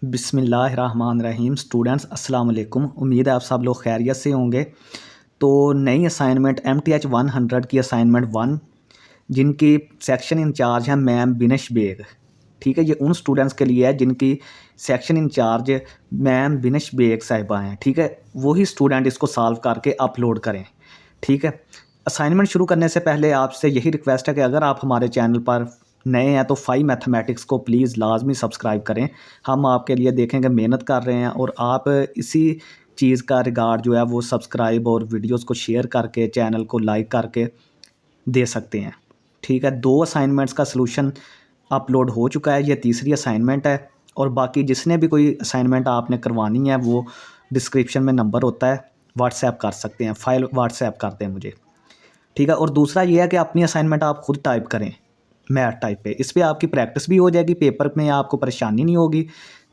बिस्मिल्लाहिर्रहमानिर्रहीम। स्टूडेंट्स अस्सलाम वालेकुम। उम्मीद है आप सब लोग खैरियत से होंगे। तो नई असाइनमेंट MTH 100 की असाइनमेंट 1 जिनकी सेक्शन इंचार्ज हैं मैम बिनिश बेग। ठीक है, ये उन स्टूडेंट्स के लिए है जिनकी section incharge ma'am Binish Baig साहिबा हैं। ठीक है, वही स्टूडेंट इसको सॉल्व करके अपलोड करें। ठीक है, असाइनमेंट शुरू करने से पहले आपसे यही रिक्वेस्ट है कि अगर आप हमारे चैनल पर नए हैं तो 5 मैथमेटिक्स को प्लीज़ लाजमी सब्सक्राइब करें। हम आपके लिए देखेंगे मेहनत कर रहे हैं और आप इसी चीज़ का रिगार्ड जो है वो सब्सक्राइब और वीडियोस को शेयर करके चैनल को लाइक करके दे सकते हैं। ठीक है, 2 असाइनमेंट्स का सलूशन अपलोड हो चुका है, ये तीसरी असाइनमेंट है। और बाकी जिसने भी कोई असाइनमेंट आपने करवानी है वो डिस्क्रिप्शन में नंबर होता है, व्हाट्सएप कर सकते हैं, फ़ाइल व्हाट्सएप कर दें मुझे। ठीक है, और दूसरा ये है कि अपनी असाइनमेंट आप खुद टाइप करें मैथ टाइप पे, इस पे आपकी प्रैक्टिस भी हो जाएगी, पेपर में आपको परेशानी नहीं होगी।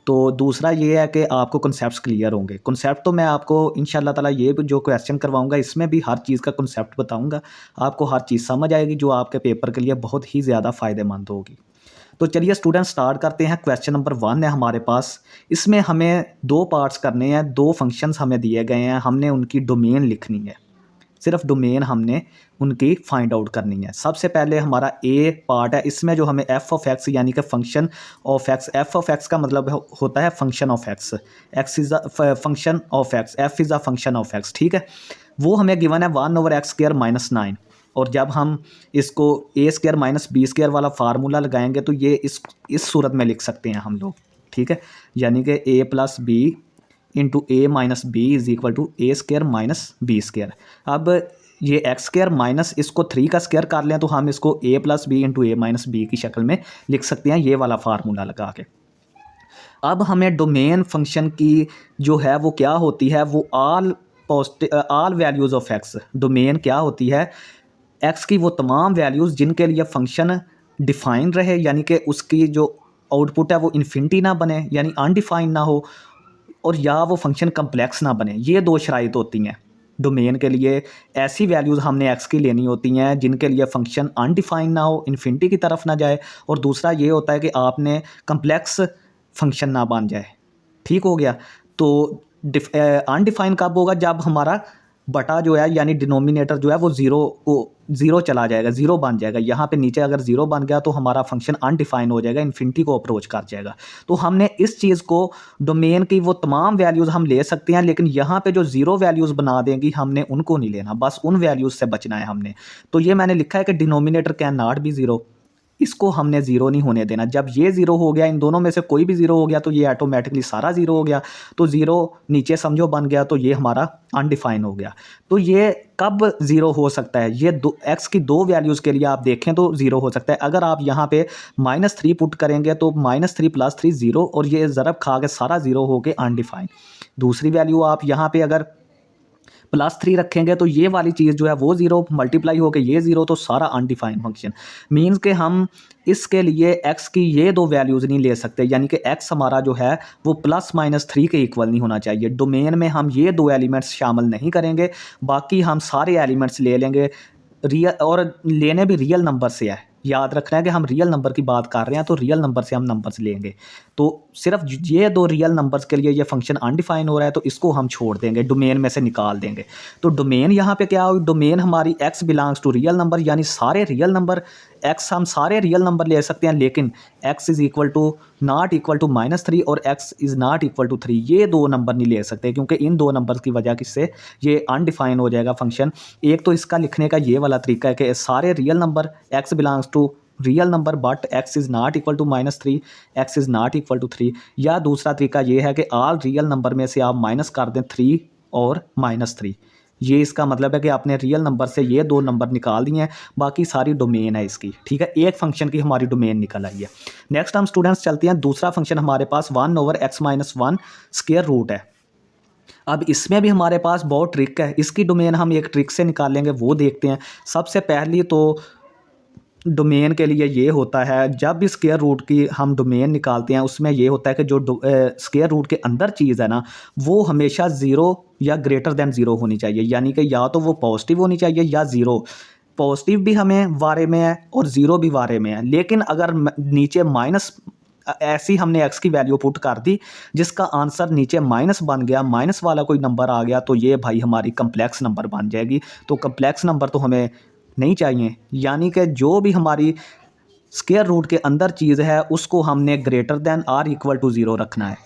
तो दूसरा ये है कि आपको कॉन्सेप्ट्स क्लियर होंगे। कॉन्सेप्ट तो मैं आपको इंशाल्लाह ताला ये जो क्वेश्चन करवाऊंगा इसमें भी हर चीज़ का कॉन्सेप्ट बताऊंगा, आपको हर चीज़ समझ आएगी जो आपके पेपर के लिए बहुत ही ज़्यादा फ़ायदेमंद होगी। तो चलिए स्टूडेंट स्टार्ट करते हैं। क्वेश्चन नंबर 1 है हमारे पास। इसमें हमें 2 पार्ट्स करने हैं, 2 फंक्शंस हमें दिए गए हैं, हमने उनकी डोमेन लिखनी है। सिर्फ डोमेन हमने उनकी फाइंड आउट करनी है। सबसे पहले हमारा ए पार्ट है, इसमें जो हमें एफ ऑफ एक्स यानी कि function of x, F of x का मतलब होता है function of x, x is a function of x, F is a function of x. ठीक है, वो हमें गिवन है 1/x² - 9। और जब हम इसको a² - b² वाला फार्मूला लगाएंगे तो ये इस सूरत में लिख सकते हैं हम लोग। ठीक है, यानी कि a + b into a - b is equal to a² - b²। अब ये x² माइनस इसको 3 का स्क्वायर कर लें तो हम इसको a + b into a - b की शक्ल में लिख सकते हैं, ये वाला फार्मूला लगा के। अब हमें डोमेन फंक्शन की जो है वो क्या होती है, वो all values of x. Domain क्या होती है, एक्स की वो तमाम वैल्यूज़ जिनके लिए फंक्शन डिफाइन रहे, यानी कि उसकी जो आउटपुट है वो इन्फिनिटी ना बने यानी अनडिफाइन ना हो, और या वो फंक्शन कम्प्लेक्स ना बने। ये 2 शराइत होती हैं डोमेन के लिए। ऐसी वैल्यूज़ हमने एक्स की लेनी होती हैं जिनके लिए फंक्शन अनडिफाइन ना हो, इन्फिनिटी की तरफ ना जाए, और दूसरा ये होता है कि आपने कम्प्लेक्स फंक्शन ना बन जाए। ठीक हो गया। तो अनडिफाइन कब होगा, जब हमारा बटा जो है यानी डिनोमिनेटर जो है वो ज़ीरो चला जाएगा, ज़ीरो बन जाएगा। यहाँ पे नीचे अगर ज़ीरो बन गया तो हमारा फंक्शन अनडिफाइन हो जाएगा, इन्फिनिटी को अप्रोच कर जाएगा। तो हमने इस चीज़ को, डोमेन की वो तमाम वैल्यूज़ हम ले सकते हैं, लेकिन यहाँ पे जो ज़ीरो वैल्यूज़ बना देंगी हमने उनको नहीं लेना, बस उन वैल्यूज़ से बचना है हमने। तो ये मैंने लिखा है कि denominator can not be zero, इसको हमने ज़ीरो नहीं होने देना। जब ये ज़ीरो हो गया, इन दोनों में से कोई भी ज़ीरो हो गया तो ये ऑटोमेटिकली सारा ज़ीरो हो गया। तो ज़ीरो नीचे समझो बन गया, तो ये हमारा अनडिफाइन हो गया। तो ये कब ज़ीरो हो सकता है, ये एक्स की 2 वैल्यूज़ के लिए आप देखें तो ज़ीरो हो सकता है। अगर आप यहाँ पे -3 पुट करेंगे तो -3 + 3 ज़ीरो, और ये ज़रब खा के सारा ज़ीरो हो के अनडिफाइन। दूसरी वैल्यू आप यहाँ पे अगर +3 रखेंगे तो ये वाली चीज़ जो है वो ज़ीरो मल्टीप्लाई होकर ये ज़ीरो, तो सारा अनडिफाइंड फंक्शन। मीन्स कि हम इसके लिए x की ये 2 वैल्यूज़ नहीं ले सकते, यानी कि x हमारा जो है वो +-3 के इक्वल नहीं होना चाहिए। डोमेन में हम ये 2 एलिमेंट्स शामिल नहीं करेंगे, बाकी हम सारे एलिमेंट्स ले लेंगे रियल, और लेने भी रियल नंबर से है। याद रखना है कि हम रियल नंबर की बात कर रहे हैं, तो रियल नंबर से हम नंबर्स लेंगे। तो सिर्फ ये 2 रियल नंबर्स के लिए ये फंक्शन अनडिफाइन हो रहा है, तो इसको हम छोड़ देंगे, डोमेन में से निकाल देंगे। तो डोमेन यहाँ पे क्या हो, डोमेन हमारी x belongs to real number, यानी सारे रियल नंबर। x हम सारे रियल नंबर ले सकते हैं, लेकिन x is equal to not equal to -3 और x is not equal to 3, ये 2 नंबर नहीं ले सकते, क्योंकि इन 2 नंबर्स की वजह किससे ये अनडिफाइन हो जाएगा फंक्शन। एक तो इसका लिखने का ये वाला तरीका है कि सारे real number x belongs to real number but x is not equal to -3, x is not equal to 3। या दूसरा तरीका ये है कि ऑल रियल नंबर में से आप माइनस कर दें 3 और -3। ये इसका मतलब है कि आपने रियल नंबर से ये 2 नंबर निकाल दिए हैं, बाकी सारी डोमेन है इसकी। ठीक है, एक फंक्शन की हमारी डोमेन निकल आई है। नेक्स्ट हम स्टूडेंट्स चलते हैं, दूसरा फंक्शन हमारे पास 1/x - 1 स्क्वायर रूट है। अब इसमें भी हमारे पास बहुत ट्रिक है, इसकी डोमेन हम एक ट्रिक से निकालेंगे, वो देखते हैं। सबसे पहली तो डोमेन के लिए ये होता है, जब भी स्क्वायर रूट की हम डोमेन निकालते हैं उसमें ये होता है कि जो स्क्वायर रूट के अंदर चीज़ है ना, वो हमेशा ज़ीरो या ग्रेटर दैन ज़ीरो होनी चाहिए, यानी कि या तो वो पॉजिटिव होनी चाहिए या ज़ीरो। पॉजिटिव भी हमें वारे में है और ज़ीरो भी वारे में है, लेकिन अगर नीचे माइनस ऐसी हमने एक्स की वैल्यू पुट कर दी जिसका आंसर नीचे माइनस बन गया, माइनस वाला कोई नंबर आ गया, तो ये भाई हमारी कम्प्लेक्स नंबर बन जाएगी। तो कम्प्लेक्स नंबर तो हमें नहीं चाहिए, यानी कि जो भी हमारी स्क्वायर रूट के अंदर चीज़ है उसको हमने greater than or equal to zero रखना है।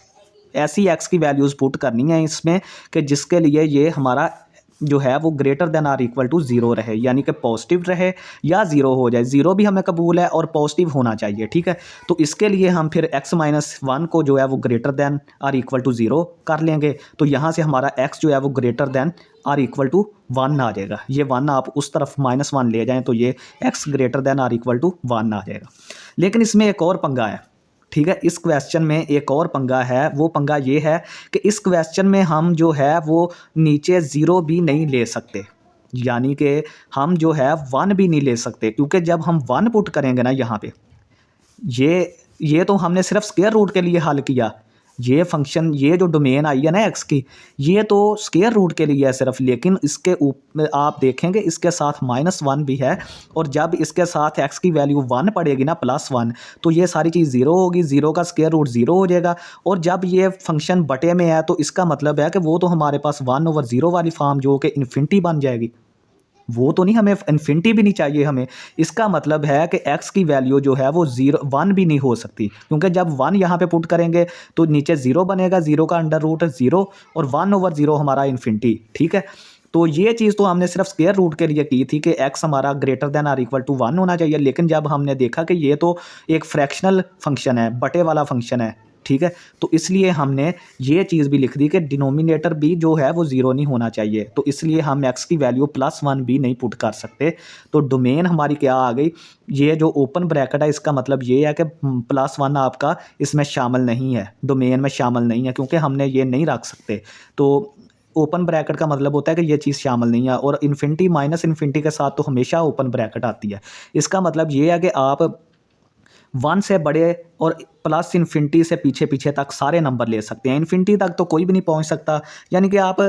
ऐसी एक्स की वैल्यूज़ पुट करनी है इसमें कि जिसके लिए ये हमारा जो है वो greater than or equal to zero रहे, यानी कि पॉजिटिव रहे या ज़ीरो हो जाए। ज़ीरो भी हमें कबूल है और पॉजिटिव होना चाहिए, ठीक है। तो इसके लिए हम फिर x माइनस वन को जो है वो greater than or equal to zero कर लेंगे। तो यहाँ से हमारा x जो है वो greater than or equal to one आ जाएगा। ये वन आप उस तरफ माइनस वन ले जाएँ तो ये x greater than or equal to one आ जाएगा। लेकिन इसमें एक और पंगा है, ठीक है। इस क्वेश्चन में एक और पंगा है, वो पंगा ये है कि इस क्वेश्चन में हम जो है वो नीचे ज़ीरो भी नहीं ले सकते, यानी कि हम जो है वन भी नहीं ले सकते, क्योंकि जब हम वन पुट करेंगे ना यहाँ पे, ये तो हमने सिर्फ स्क्वायर रूट के लिए हल किया। ये फंक्शन, ये जो डोमेन आई है ना एक्स की, ये तो स्क्वायर रूट के लिए है सिर्फ, लेकिन इसके ऊपर आप देखेंगे इसके साथ माइनस वन भी है, और जब इसके साथ एक्स की वैल्यू वन पड़ेगी ना प्लस वन, तो ये सारी चीज़ ज़ीरो होगी, ज़ीरो का स्क्वायर रूट ज़ीरो हो जाएगा। और जब ये फंक्शन बटे में है तो इसका मतलब है कि वो तो हमारे पास वन ओवर ज़ीरो वाली फॉर्म जो कि इन्फिनिटी बन जाएगी, वो तो नहीं, हमें इन्फिनिटी भी नहीं चाहिए हमें। इसका मतलब है कि x की वैल्यू जो है वो ज़ीरो वन भी नहीं हो सकती, क्योंकि जब वन यहाँ पे पुट करेंगे तो नीचे ज़ीरो बनेगा, ज़ीरो का अंडर रूट ज़ीरो और वन ओवर ज़ीरो हमारा इन्फिनिटी, ठीक है। तो ये चीज़ तो हमने सिर्फ स्क्वायर रूट के लिए की थी कि x हमारा greater than or equal to one होना चाहिए, लेकिन जब हमने देखा कि ये तो एक फ्रैक्शनल फंक्शन है, बटे वाला फंक्शन है, ठीक है, तो इसलिए हमने ये चीज़ भी लिख दी कि डिनोमिनेटर भी जो है वो ज़ीरो नहीं होना चाहिए। तो इसलिए हम x की वैल्यू प्लस वन भी नहीं पुट कर सकते। तो डोमेन हमारी क्या आ गई, ये जो ओपन ब्रैकेट है इसका मतलब ये है कि प्लस वन आपका इसमें शामिल नहीं है, डोमेन में शामिल नहीं है, क्योंकि हमने ये नहीं रख सकते। तो ओपन ब्रैकेट का मतलब होता है कि ये चीज़ शामिल नहीं है, और इन्फिनिटी माइनस इन्फिनिटी के साथ तो हमेशा ओपन ब्रैकेट आती है। इसका मतलब ये है कि आप वन से बड़े और प्लस इन्फिनिटी से पीछे पीछे तक सारे नंबर ले सकते हैं, इन्फिनिटी तक तो कोई भी नहीं पहुंच सकता, यानी कि आप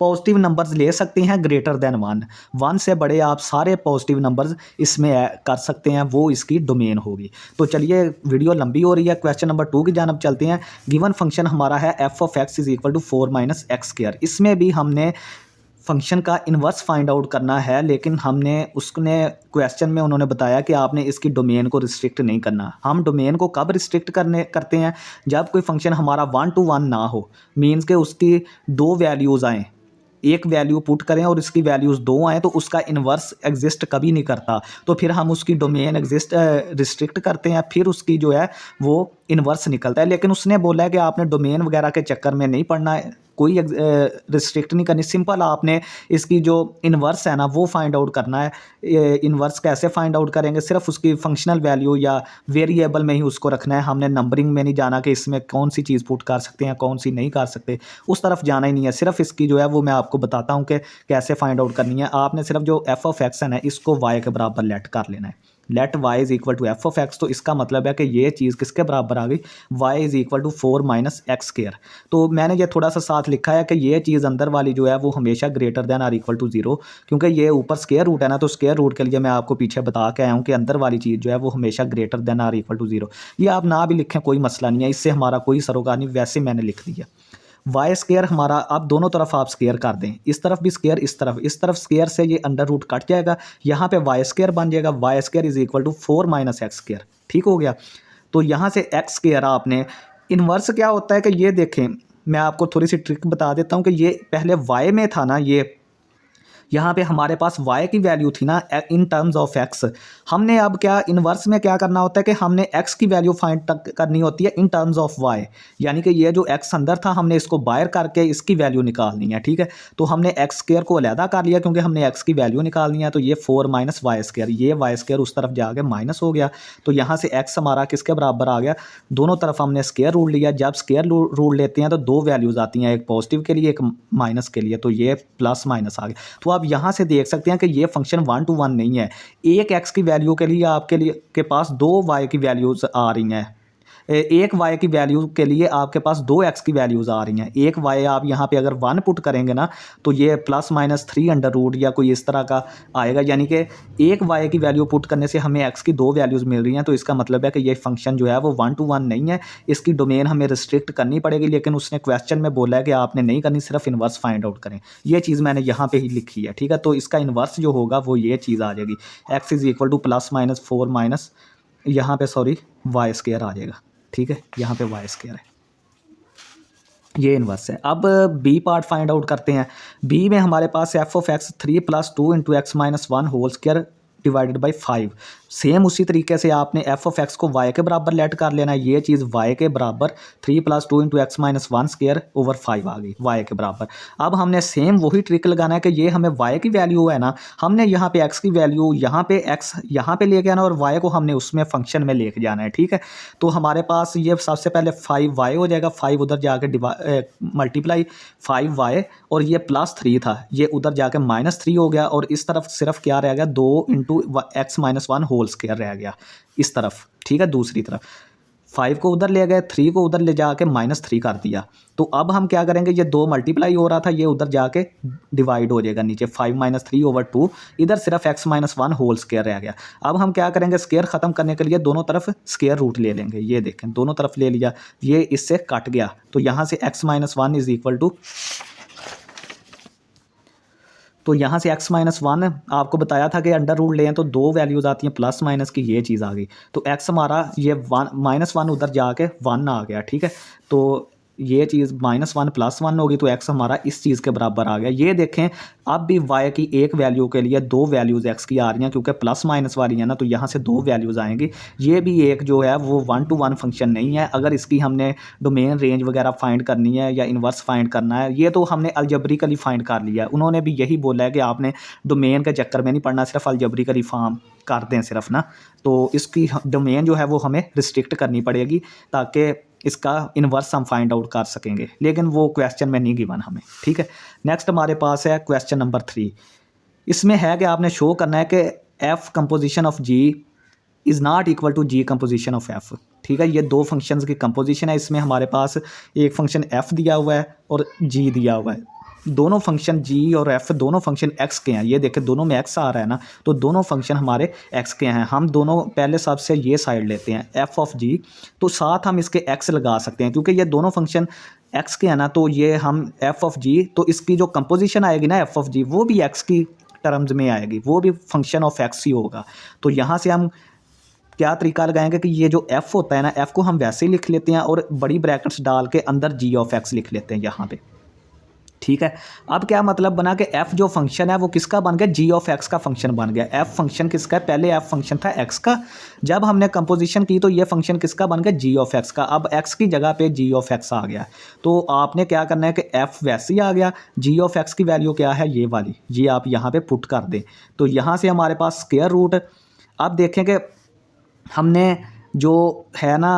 पॉजिटिव नंबर्स ले सकते हैं ग्रेटर देन वन, वन से बड़े आप सारे पॉजिटिव नंबर्स इसमें कर सकते हैं, वो इसकी डोमेन होगी। तो चलिए वीडियो लंबी हो रही है, क्वेश्चन नंबर 2 की जानब चलते हैं। गिवन फंक्शन हमारा है F of X is equal to 4 minus X square. इसमें भी हमने फंक्शन का इन्वर्स फाइंड आउट करना है, लेकिन हमने उसने क्वेश्चन में उन्होंने बताया कि आपने इसकी डोमेन को रिस्ट्रिक्ट नहीं करना। हम डोमेन को कब रिस्ट्रिक्ट करते हैं, जब कोई फंक्शन हमारा वन टू वन ना हो, मीन्स के उसकी दो वैल्यूज़ आएँ, एक वैल्यू पुट करें और इसकी वैल्यूज़ दो आएँ, तो उसका इन्वर्स एग्जिस्ट कभी नहीं करता। तो फिर हम उसकी डोमेन रिस्ट्रिक्ट करते हैं, फिर उसकी जो है वो इन्वर्स निकलता है। लेकिन उसने बोला है कि आपने डोमेन वगैरह के चक्कर में नहीं पड़ना है, कोई रिस्ट्रिक्ट नहीं करनी, सिंपल आपने इसकी जो इन्वर्स है ना वो फाइंड आउट करना है। इन्वर्स कैसे फाइंड आउट करेंगे, सिर्फ उसकी फंक्शनल वैल्यू या वेरिएबल में ही उसको रखना है, हमने नंबरिंग में नहीं जाना कि इसमें कौन सी चीज़ पुट कर सकते हैं कौन सी नहीं कर सकते, उस तरफ जाना ही नहीं है। सिर्फ इसकी जो है वो मैं आपको बताता हूँ कि कैसे फाइंड आउट करनी है। आपने सिर्फ जो एफ ऑफ एक्स है ना इसको वाई के बराबर लेट कर लेना है, let y is equal to F of X. तो इसका मतलब है कि ये चीज़ किसके बराबर आ गई, y is equal to 4 minus X square. तो मैंने ये थोड़ा सा साथ लिखा है कि ये चीज़ अंदर वाली जो है वो हमेशा greater than or equal to zero, क्योंकि ये ऊपर स्क्वायर रूट है ना, तो स्क्वायर रूट के लिए मैं आपको पीछे बता के आया हूँ कि अंदर वाली चीज़ जो है वो हमेशा greater than or equal to zero. ये आप ना भी लिखें कोई मसला नहीं है, इससे हमारा कोई सरोकार नहीं, वैसे मैंने लिख दिया। वाई स्क्वायर हमारा, अब दोनों तरफ आप स्क्वायर कर दें, इस तरफ भी स्क्वायर, इस तरफ स्क्वायर से ये अंडर रूट कट जाएगा, यहाँ पे वाई स्क्वायर बन जाएगा, Y square is equal to 4 minus X square, ठीक हो गया। तो यहाँ से एक्स स्क्वायर आपने इन्वर्स क्या होता है कि ये देखें, मैं आपको थोड़ी सी ट्रिक बता देता हूँ कि ये पहले वाई में था ना, ये यहाँ पे हमारे पास y की वैल्यू थी ना इन टर्म्स ऑफ x, हमने अब क्या इन्वर्स में क्या करना होता है कि हमने x की वैल्यू फाइंड तक करनी होती है इन टर्म्स ऑफ y, यानी कि ये जो x अंदर था हमने इसको बाहर करके इसकी वैल्यू निकालनी है, ठीक है। तो हमने एक्स स्क्वायर को अलहदा कर लिया क्योंकि हमने x की वैल्यू निकालनी है, तो ये 4 माइनस वाई स्क्वायर, ये वाई स्क्वायर उस तरफ जाके माइनस हो गया, तो यहाँ से x हमारा किसके बराबर आ गया, दोनों तरफ हमने स्क्वायर रूल लिया। जब स्क्वायर रूल लेते हैं तो दो वैल्यूज़ आती हैं, एक पॉजिटिव के लिए एक माइनस के लिए, तो ये प्लस माइनस आ गया। तो आप यहाँ से देख सकते हैं कि ये फंक्शन वन टू वन नहीं है, एक x की वैल्यू के लिए आपके लिए के पास दो y की वैल्यूज़ आ रही हैं, एक वाई की वैल्यू के लिए आपके पास दो एक्स की वैल्यूज़ आ रही हैं। एक वाई आप यहाँ पे अगर 1 पुट करेंगे ना तो ये +-3 या कोई इस तरह का आएगा, यानी कि एक वाई की वैल्यू पुट करने से हमें एक्स की दो वैल्यूज़ मिल रही हैं। तो इसका मतलब है कि ये फंक्शन जो है वो 1 to 1 नहीं है, इसकी डोमेन हमें रिस्ट्रिक्ट करनी पड़ेगी। लेकिन उसने क्वेश्चन में बोला है कि आपने नहीं करनी, सिर्फ इन्वर्स फाइंड आउट करें। ये चीज़ मैंने यहाँ पे ही लिखी है, ठीक है। तो इसका इन्वर्स जो होगा वो ये चीज़ आ जाएगी, X is equal to +-4 minus यहाँ पे सॉरी वाई स्क्वायर आ जाएगा, ठीक है। यहाँ पे वाई स्क्वायर है, ये इन्वर्स है। अब बी पार्ट फाइंड आउट करते हैं। बी में हमारे पास F of X 3 + 2 × x-1 whole square divided by 5। Same उसी तरीके से आपने एफ ऑफ एक्स को वाई के बराबर लेट कर लेना है। ये चीज़ वाई के बराबर 3 + 2 × x-1 स्क्वायर ओवर 5 आ गई वाई के बराबर। अब हमने सेम वही ट्रिक लगाना है कि ये हमें वाई की वैल्यू है ना, हमने यहाँ पे एक्स की वैल्यू यहाँ पे एक्स यहाँ पे लेके आना और वाई को हमने उसमें फंक्शन में लेके जाना है, ठीक है। तो हमारे पास ये सबसे पहले 5 वाई हो जाएगा, 5 उधर जाके मल्टीप्लाई 5 वाई और ये +3 था, ये उधर जाके -3 हो गया और इस तरफ सिर्फ क्या रह गया 2 × x-1 होल स्क्वायर रह गया इस तरफ, ठीक है। दूसरी तरफ 5 को उधर ले गए, 3 को उधर ले जाके -3 कर दिया। तो अब हम क्या करेंगे, ये 2 मल्टीप्लाई हो रहा था, ये उधर जाके डिवाइड हो जाएगा नीचे 5 - 3/2, इधर सिर्फ x-1 होल स्क्वायर रह गया। अब हम क्या करेंगे, स्क्वायर ख़त्म करने के लिए दोनों तरफ स्क्वायर रूट ले लेंगे। ये देखें दोनों तरफ ले लिया, ये इससे कट गया, तो यहाँ से x-1 इज़ इक्वल टू, तो यहाँ से x-1 आपको बताया था कि अंडर रूट लें तो दो वैल्यूज़ आती हैं प्लस माइनस की, ये चीज़ आ गई। तो x हमारा ये -1 उधर जाके 1 आ गया, ठीक है। तो ये चीज़ -1 + 1 होगी, तो x हमारा इस चीज़ के बराबर आ गया। ये देखें अब भी y की एक वैल्यू के लिए दो वैल्यूज़ x की आ रही हैं, क्योंकि प्लस माइनस वाली है ना, तो यहाँ से दो वैल्यूज़ आएंगी। ये भी एक जो है वो 1 to 1 फंक्शन नहीं है। अगर इसकी हमने डोमेन रेंज वगैरह फाइंड करनी है या इन्वर्स फाइंड करना है, ये तो हमने अलजेब्रिकली फाइंड कर लिया है। उन्होंने भी यही बोला है कि आपने डोमेन के चक्कर में नहीं पढ़ना, सिर्फ अलजेब्रिकली फॉर्म कर दें सिर्फ ना। तो इसकी डोमेन जो है वो हमें रिस्ट्रिक्ट करनी पड़ेगी ताकि इसका इन्वर्स हम फाइंड आउट कर सकेंगे, लेकिन वो क्वेश्चन में नहीं गिवन हमें, ठीक है। नेक्स्ट हमारे पास है क्वेश्चन नंबर 3। इसमें है कि आपने शो करना है कि F composition of G is not equal to G composition of F, ठीक है। ये दो फंक्शंस की कंपोजिशन है। इसमें हमारे पास एक फंक्शन एफ दिया हुआ है और जी दिया हुआ है। दोनों फंक्शन जी और एफ दोनों फंक्शन एक्स के हैं। ये देखें दोनों में एक्स आ रहा है ना, तो दोनों फंक्शन हमारे एक्स के हैं। हम दोनों पहले सबसे ये साइड लेते हैं एफ ऑफ जी, तो साथ हम इसके एक्स लगा सकते हैं क्योंकि ये दोनों फंक्शन एक्स के हैं ना। तो ये हम एफ ऑफ जी, तो इसकी जो कंपोजिशन आएगी ना एफ ऑफ जी, वो भी एक्स की टर्म्स में आएगी, वो भी फंक्शन ऑफ एक्स ही होगा। तो यहाँ से हम क्या तरीका लगाएंगे कि ये जो एफ़ होता है ना, एफ़ को हम वैसे ही लिख लेते हैं और बड़ी ब्रैकेट्स डाल के अंदर जी ऑफ एक्स लिख लेते हैं यहाँ पे, ठीक है। अब क्या मतलब बना कि एफ़ जो फंक्शन है वो किसका बन गया, जी ऑफ एक्स का फंक्शन बन गया। एफ़ फंक्शन किसका है, पहले एफ़ फंक्शन था एक्स का, जब हमने कंपोजिशन की तो ये फंक्शन किसका बन गया, जी ऑफ एक्स का। अब एक्स की जगह पे जी ऑफ एक्स आ गया, तो आपने क्या करना है कि एफ़ वैसे ही आ गया, जी ऑफ एक्स की वैल्यू क्या है ये वाली, ये आप यहाँ पे पुट कर दें। तो यहाँ से हमारे पास स्क्वायर रूट, अब देखें कि हमने जो है ना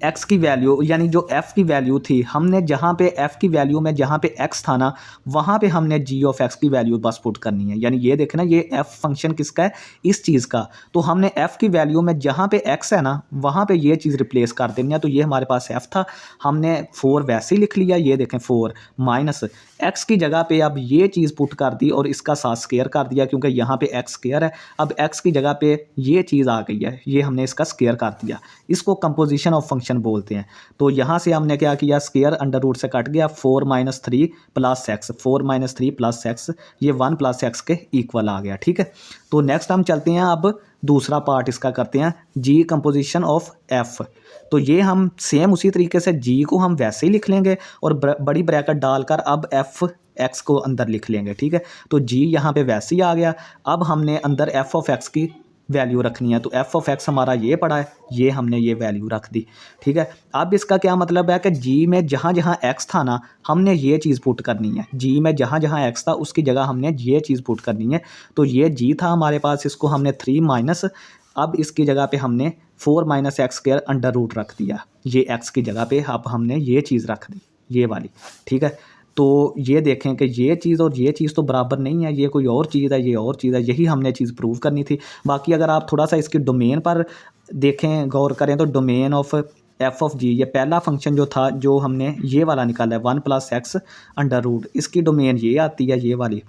एक्स की वैल्यू यानी जो एफ़ की वैल्यू थी, हमने जहाँ पे एफ़ की वैल्यू में जहाँ पे एक्स था ना, वहाँ पे हमने जी ऑफ एक्स की वैल्यू बस पुट करनी है। यानी ये देखना ये एफ़ फंक्शन किसका है, इस चीज़ का। तो हमने एफ़ की वैल्यू में जहाँ पे एक्स है ना, वहाँ पे ये चीज़ रिप्लेस कर देनी है। तो ये हमारे पास एफ़ था, हमने 4 वैसे ही लिख लिया। ये देखें 4 माइनस एक्स की जगह पे अब ये चीज़ पुट कर दी और इसका साथ स्क्वायर कर दिया क्योंकि यहाँ पे एक्स स्क्वायर है। अब एक्स की जगह पे ये चीज़ आ गई है, ये हमने इसका स्क्वायर कर दिया। इसको कंपोजिशन ऑफ फंक्शन बोलते हैं। तो यहाँ से हमने क्या किया, स्क्वायर अंडर रूट से कट गया, 4 - 3 + x, 4 - 3 + x, ये 1 + x के इक्वल आ गया, ठीक है। तो नेक्स्ट हम चलते हैं, अब दूसरा पार्ट इसका करते हैं, जी कंपोजिशन ऑफ एफ़। तो ये हम सेम उसी तरीके से जी को हम वैसे ही लिख लेंगे और बड़ी ब्रैकेट डालकर अब एफ़ एक्स को अंदर लिख लेंगे, ठीक है। तो जी यहाँ पे वैसे ही आ गया। अब हमने अंदर एफ़ ऑफ एक्स की वैल्यू रखनी है, तो एफ़ ऑफ एक्स हमारा ये पड़ा है, ये हमने ये वैल्यू रख दी, ठीक है। अब इसका क्या मतलब है कि जी में जहाँ जहाँ एक्स था ना, हमने ये चीज़ पुट करनी है। जी में जहाँ जहाँ एक्स था उसकी जगह हमने ये चीज़ पुट करनी है। तो ये जी था हमारे पास, इसको हमने 3 माइनस, अब इसकी जगह पे हमने 4 - x² अंडर रूट रख दिया। ये x की जगह पे अब हमने ये चीज़ रख दी, ये वाली, ठीक है। तो ये देखें कि ये चीज़ और ये चीज़ तो बराबर नहीं है, ये कोई और चीज़ है, ये और चीज़ है। यही हमने चीज़ प्रूव करनी थी। बाकी अगर आप थोड़ा सा इसकी डोमेन पर देखें, गौर करें, तो डोमेन ऑफ एफ ऑफ जी, ये पहला फंक्शन जो था जो हमने ये वाला निकाला है 1+x अंडर रूट, इसकी डोमेन ये आती है ये वाली,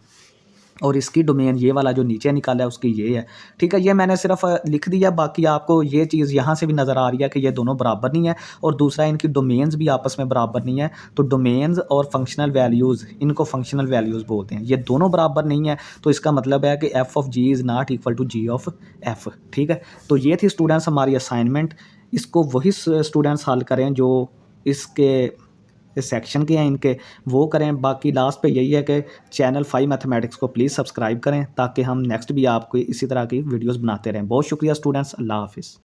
और इसकी डोमेन ये वाला जो नीचे निकाला है उसकी ये है। ठीक है, ये मैंने सिर्फ लिख दिया, बाकी आपको ये चीज़ यहाँ से भी नज़र आ रही है कि ये दोनों बराबर नहीं है, और दूसरा इनकी डोमेन्स भी आपस में बराबर नहीं है। तो डोमेन्स और फंक्शनल वैल्यूज़, इनको फंक्शनल वैल्यूज़ बोलते हैं, ये दोनों बराबर नहीं है, तो इसका मतलब है कि F of G is not equal to G of F. ठीक है, तो ये थी स्टूडेंट्स हमारी असाइनमेंट। इसको वही स्टूडेंट्स हल करें जो इसके इस सेक्शन के हैं इनके, वो करें। बाकी लास्ट पे यही है कि चैनल 5 मैथमेटिक्स को प्लीज़ सब्सक्राइब करें ताकि हम नेक्स्ट भी आपको इसी तरह की वीडियोस बनाते रहें। बहुत शुक्रिया स्टूडेंट्स, अल्लाह हाफ़िज़।